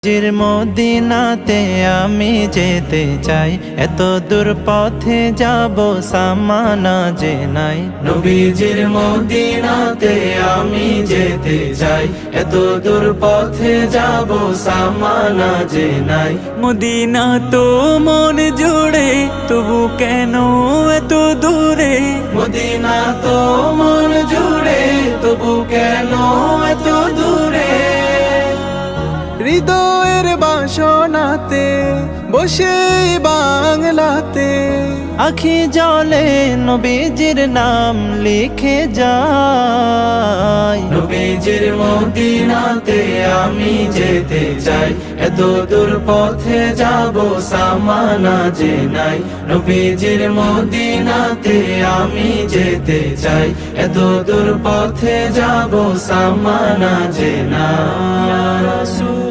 জির মদিনাতে আমি যেতে চাই, এত দূর পথে যাব সামানা যে নাই। নবীজির মদিনাতে আমি যেতে চাই, এত দূর পথে যাব সামানা যে নাই। মদিনা তো মন জুড়ে, তবু কেন এত দূরে? মদিনা তো মন জুড়ে, তবু কেন এত দূরে? হৃদয়ের বাসনাতে বসে বাংলাতে আখি জলে নবীজির নাম লিখে যাই। নবীজির মদিনাতে আমি যেতে চাই, এত দূর পথে যাব সামানা যে নাই। নবীজির মদিনাতে আমি যেতে চাই, এত দূর পথে যাব সামানা যে নাই।